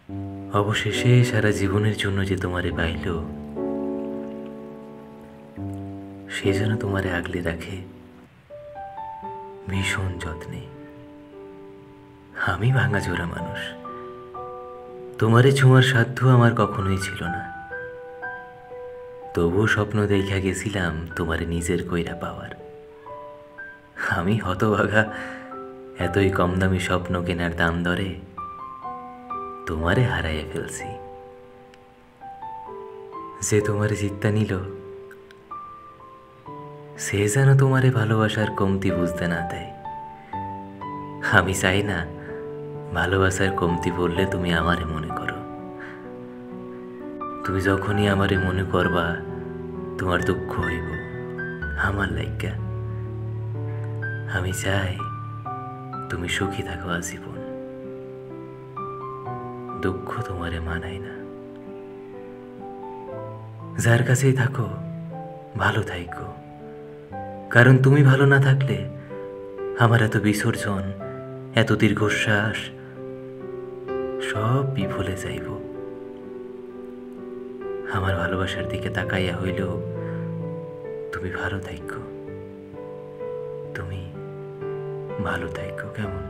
অবশেষে সারা জীবনের জন্য যে তোমারে পাইল, সে যেন তোমারে আগলে রাখে ভীষণ যত্নে। আমি ভাঙাচোরা মানুষ, তোমারে ছোঁয়ার সাধ্য আমার কখনোই ছিল না। তবুও স্বপ্ন দেখা গেছিলাম তোমারে নিজের কইরা পাওয়ার। আমি হতভাগা, এতই কম দামি স্বপ্ন কেনার দাম দরে তোমারে হারাইয়া ফেলছি। যে তোমারে জিত্তা নিল, সে যেন তোমারে ভালোবাসার কমতি বুঝতে না দেয়। আমি চাই না ভালোবাসার কমতি বললে তুমি আমারে মনে করো। তুমি যখনই আমারে মনে করবা, তোমার দুঃখ হইব আমার লাইগা। আমি চাই তুমি সুখী থাকো আজীবন। দুঃখ তোমারে মানায় না। যার কাছেই থাকো ভালো থাইকো, কারণ তুমি ভালো না থাকলে আমার এত বিসর্জন, এত দীর্ঘশ্বাস সব বিফলে যাইব। আমার ভালোবাসার দিকে তাকাইয়া হইল তুমি ভালো থাইকো, তুমি ভালো থাইকো, কেমন?